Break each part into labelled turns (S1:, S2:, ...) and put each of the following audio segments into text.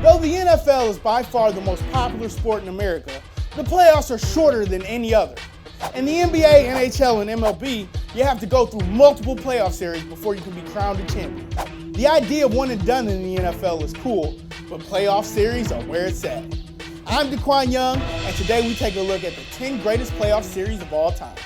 S1: Though the NFL is by far the most popular sport in America, the playoffs are shorter than any other. In the NBA, NHL, and MLB, you have to go through multiple playoff series before you can be crowned a champion. The idea of one and done in the NFL is cool, but playoff series are where it's at. I'm DeQwan Young, and today we take a look at the 10 greatest playoff series of all time.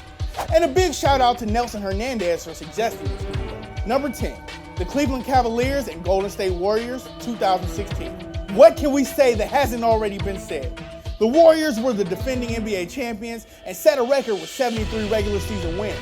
S1: And a big shout out to Nelson Hernandez for suggesting this video. Number 10, the Cleveland Cavaliers and Golden State Warriors, 2016. What can we say that hasn't already been said? The Warriors were the defending NBA champions and set a record with 73 regular season wins.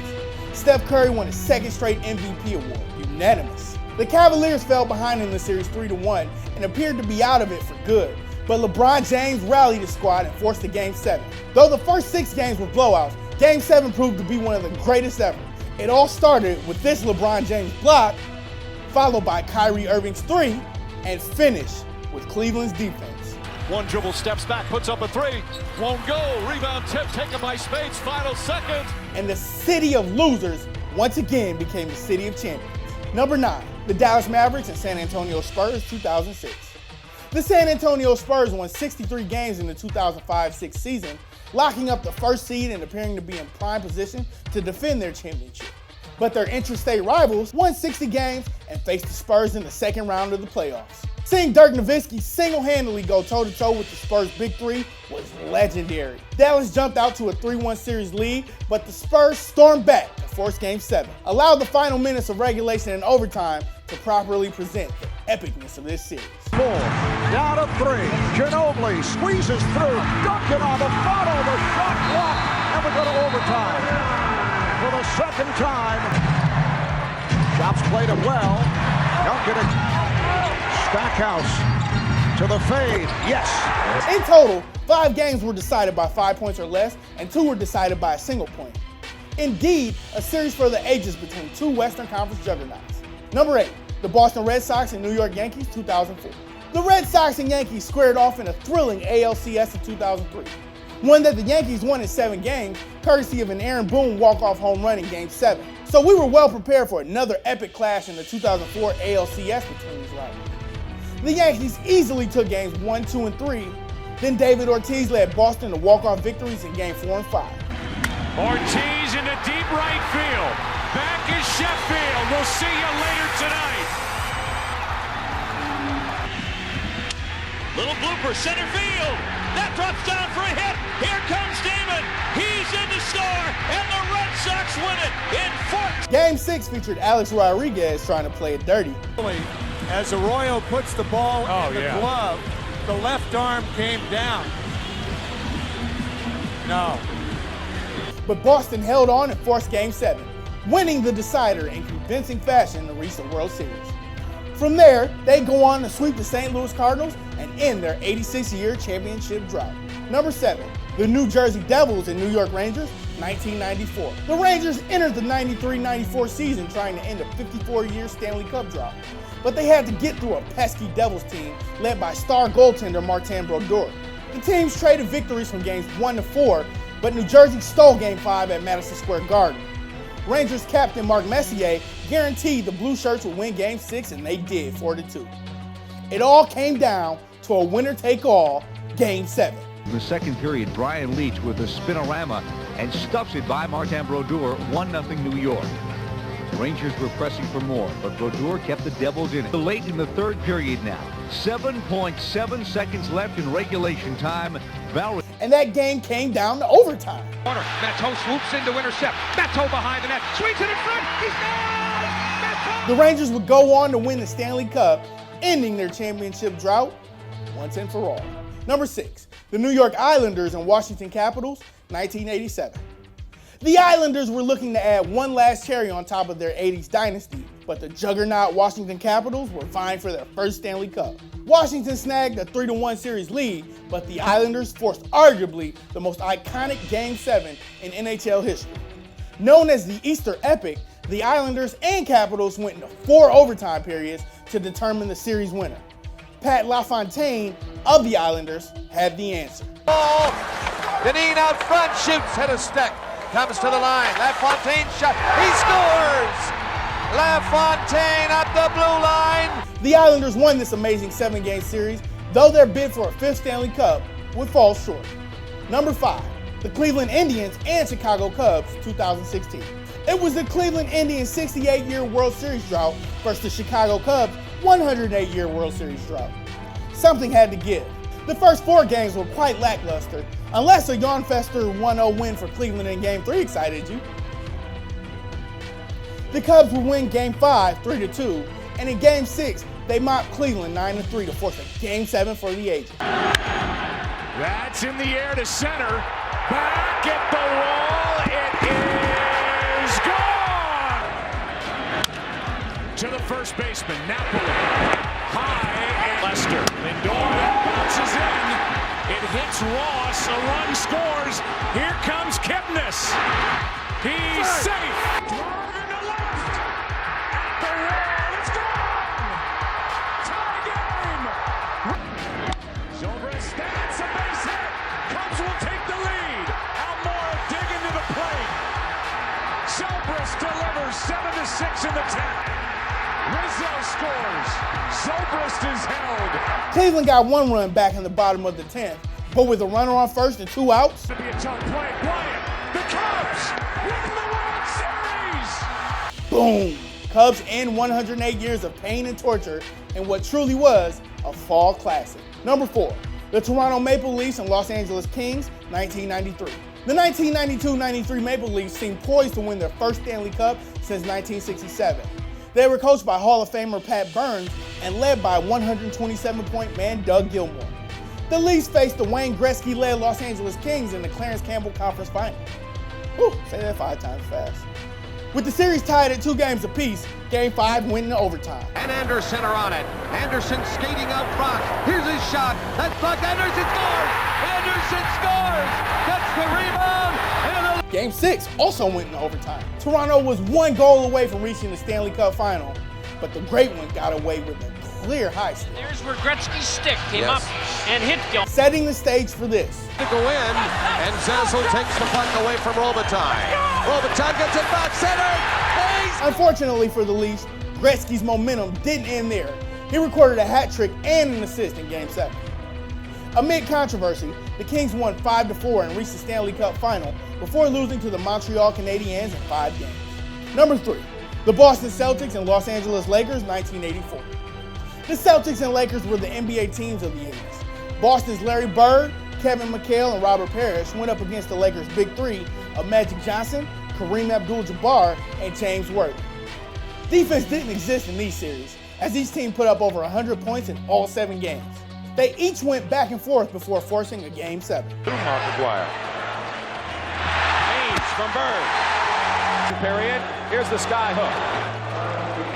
S1: Steph Curry won his second straight MVP award, unanimous. The Cavaliers fell behind in the series 3-1 and appeared to be out of it for good, but LeBron James rallied his squad and forced a Game 7. Though the first 6 games were blowouts, Game 7 proved to be one of the greatest ever. It all started with this LeBron James block, followed by Kyrie Irving's 3, and finished with Cleveland's defense.
S2: One dribble, steps back, puts up a 3, won't go, rebound tip taken by Spades, final second.
S1: And the city of losers once again became the city of champions. Number 9, the Dallas Mavericks and San Antonio Spurs, 2006. The San Antonio Spurs won 63 games in the 2005-06 season, locking up the first seed and appearing to be in prime position to defend their championship. But their intrastate rivals won 60 games and faced the Spurs in the second round of the playoffs. Seeing Dirk Nowitzki single-handedly go toe-to-toe with the Spurs' big 3 was legendary. Dallas jumped out to a 3-1 series lead, but the Spurs stormed back to force Game 7, allowed the final minutes of regulation and overtime to properly present the epicness of this series.
S3: 4, down to 3, Ginobili squeezes through, Duncan on the follow, the shot blocked, and we go to overtime. For the second time, Chops played it well, Duncan Stackhouse to the fade, yes.
S1: In total, 5 games were decided by 5 points or less, and 2 were decided by a single point. Indeed, a series for the ages between 2 Western Conference juggernauts. Number 8, the Boston Red Sox and New York Yankees, 2004. The Red Sox and Yankees squared off in a thrilling ALCS in 2003. One that the Yankees won in 7 games, courtesy of an Aaron Boone walk-off home run in Game 7. So we were well prepared for another epic clash in the 2004 ALCS between these rivals. The Yankees easily took games 1, 2, and 3. Then David Ortiz led Boston to walk-off victories in Game 4 and 5.
S2: Ortiz into deep right field. Back is Sheffield. We'll see you later tonight. Little blooper, center field. That drops down for a hit. Here comes Damon. He's in to score, and the Red Sox win it in 4.
S1: Game 6 featured Alex Rodriguez trying to play it dirty.
S4: As Arroyo puts the ball in the glove, the left arm came down. No.
S1: But Boston held on and forced Game 7, winning the decider in convincing fashion to reach the World Series. From there, they go on to sweep the St. Louis Cardinals and end their 86-year championship drought. Number 7, the New Jersey Devils and New York Rangers, 1994. The Rangers entered the 93-94 season trying to end a 54-year Stanley Cup drought, but they had to get through a pesky Devils team led by star goaltender Martin Brodeur. The teams traded victories from games 1 to 4, but New Jersey stole Game 5 at Madison Square Garden. Rangers captain Mark Messier guaranteed the Blue Shirts would win Game 6, and they did, 4-2. It all came down to a winner-take-all Game 7.
S5: In the second period, Brian Leach with a spinorama and stuffs it by Martin Brodeur, 1-0 New York. The Rangers were pressing for more, but Brodeur kept the Devils in it. Late in the third period now, 7.7 seconds left in regulation time.
S1: And that game came down to overtime.
S6: Matteau swoops in to intercept. Matteau behind the net, swings it in front. He's down. Matteau.
S1: The Rangers would go on to win the Stanley Cup, ending their championship drought once and for all. Number 6, the New York Islanders and Washington Capitals, 1987. The Islanders were looking to add one last cherry on top of their 80s dynasty, but the juggernaut Washington Capitals were vying for their first Stanley Cup. Washington snagged a 3-1 series lead, but the Islanders forced arguably the most iconic Game 7 in NHL history. Known as the Easter Epic, the Islanders and Capitals went into 4 overtime periods to determine the series winner. Pat LaFontaine of the Islanders had the answer.
S7: Deneen out front, shoots, hit a stick, comes to the line, LaFontaine shot, he scores! LaFontaine at the blue line.
S1: The Islanders won this amazing 7-game series, though their bid for a 5th Stanley Cup would fall short. Number 5, the Cleveland Indians and Chicago Cubs, 2016. It was the Cleveland Indians' 68-year World Series drought versus the Chicago Cubs' 108-year World Series drought. Something had to give. The first 4 games were quite lackluster, unless a Yawnfester 1-0 win for Cleveland in Game 3 excited you. The Cubs would win Game 5, 3-2, and in Game 6, they mopped Cleveland 9-3 to force a Game 7 for the ages.
S4: That's in the air to center. Back at the wall. It is gone! To the first baseman, Napoli. High and Lester. Lindor bounces in. It hits Ross. A run scores. Here comes Kipnis. He's safe. Drive into left. At the wall. It's gone! Tie game! Zobrist, that's a base hit. Cubs will take the lead. Almora digging to the plate. Zobrist delivers 7-6 in the 10th. Rizzo scores. Zobrist is held.
S1: Cleveland got 1 run back in the bottom of the 10th, but with a runner on first and 2 outs,
S4: To be a tough play. Bryant, the Cubs win the World Series.
S1: boom! Cubs end 108 years of pain and torture in what truly was a fall classic. Number 4, the Toronto Maple Leafs and Los Angeles Kings, 1993. The 1992-93 Maple Leafs seemed poised to win their first Stanley Cup since 1967. They were coached by Hall of Famer Pat Burns and led by 127-point man Doug Gilmour. The Leafs faced the Wayne Gretzky-led Los Angeles Kings in the Clarence Campbell Conference Final. Whew, say that 5 times fast. With the series tied at 2 games apiece, Game 5 went into overtime.
S7: And Anderson are on it. Anderson skating up front. Here's his shot. That's blocked. Anderson scores! Anderson scores! Gets the rebound! And
S1: Game 6 also went into overtime. Toronto was 1 goal away from reaching the Stanley Cup final, but the Great One got away with a clear high stick.
S8: There's where Gretzky's stick came up and hit Gil.
S1: Setting the stage for this.
S7: to go in, and Zazzle takes the puck away from Robitaille. Robitaille gets it back center.
S1: Unfortunately for the Leafs, Gretzky's momentum didn't end there. He recorded a hat trick and an assist in Game 7. Amid controversy, the Kings won 5-4 and reached the Stanley Cup final before losing to the Montreal Canadiens in 5 games. Number 3, the Boston Celtics and Los Angeles Lakers, 1984. The Celtics and Lakers were the NBA teams of the 80s. Boston's Larry Bird, Kevin McHale, and Robert Parrish went up against the Lakers' Big Three of Magic Johnson, Kareem Abdul-Jabbar, and James Worthy. Defense didn't exist in these series, as each team put up over 100 points in all 7 games. They each went back and forth before forcing a Game 7.
S4: McGuire. Haynes from Bird. Period. Here's the sky hook.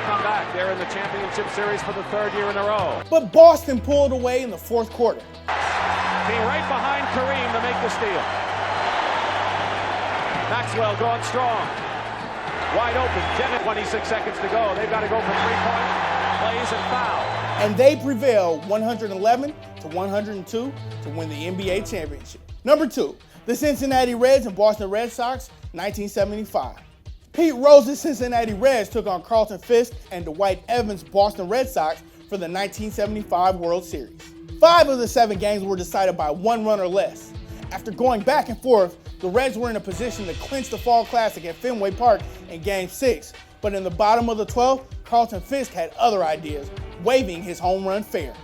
S4: Come back. They're in the championship series for the 3rd year in a row.
S1: But Boston pulled away in the 4th quarter.
S4: Being right behind Kareem to make the steal. Maxwell going strong. Wide open. 26 seconds to go. They've got to go for 3-point plays and foul.
S1: And they prevailed 111-102 to win the NBA championship. Number 2, the Cincinnati Reds and Boston Red Sox, 1975. Pete Rose's Cincinnati Reds took on Carlton Fisk and Dwight Evans' Boston Red Sox for the 1975 World Series. 5 of the 7 games were decided by 1 run or less. After going back and forth, the Reds were in a position to clinch the Fall Classic at Fenway Park in Game 6, but in the bottom of the 12th, Carlton Fisk had other ideas, waving his home run fair.
S2: There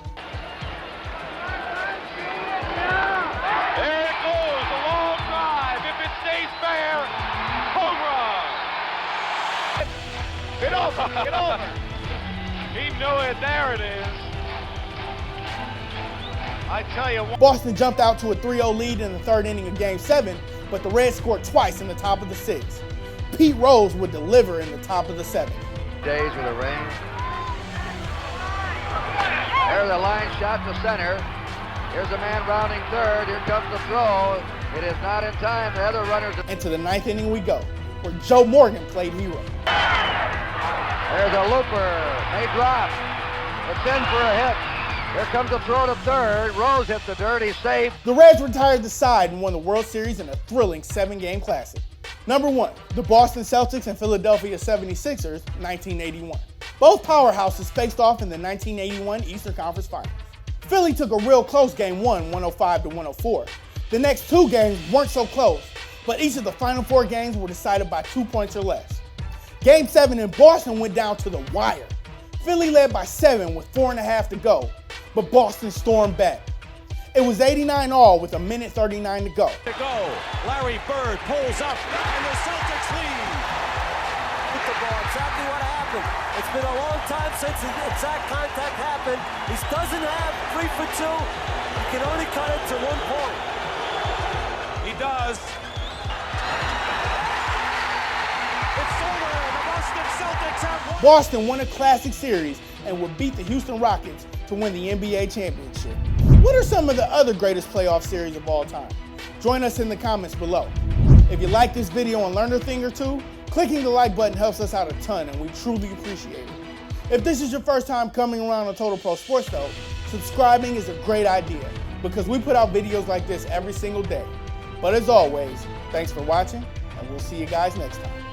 S2: it goes, a long drive. If it stays fair, home run. Get over, get over. He knew it, there it is. I tell you what.
S1: Boston jumped out to a 3-0 lead in the 3rd inning of Game 7, but the Reds scored twice in the top of the 6th. Pete Rose would deliver in the top of the 7th.
S9: Days with a rain. There's a line shot to center. Here's a man rounding 3rd. Here comes the throw. It is not in time. The other runners.
S1: And to the 9th inning we go, where Joe Morgan played hero.
S9: There's a looper. May drop. It's in for a hit. Here comes the throw to 3rd. Rose hit the dirt. He's safe.
S1: The Reds retired the side and won the World Series in a thrilling 7-game classic. Number 1, the Boston Celtics and Philadelphia 76ers, 1981. Both powerhouses faced off in the 1981 Eastern Conference Finals. Philly took a real close game 1, 105-104. The next 2 games weren't so close, but each of the final 4 games were decided by 2 points or less. Game 7 in Boston went down to the wire. Philly led by 7 with 4.5 to go, but Boston stormed back. It was 89-all with 1:39 to go.
S4: Larry Bird pulls up, and the Celtics lead.
S10: With the ball, exactly what happened. It's been a long time since the exact contact happened. He doesn't have 3 for 2. He can only cut it to 1 point.
S4: He does. It's over. The Boston Celtics have won.
S1: Boston won a classic series and would beat the Houston Rockets to win the NBA championship. What are some of the other greatest playoff series of all time? Join us in the comments below. If you like this video and learned a thing or two, clicking the like button helps us out a ton and we truly appreciate it. If this is your first time coming around on Total Pro Sports though, subscribing is a great idea because we put out videos like this every single day. But as always, thanks for watching and we'll see you guys next time.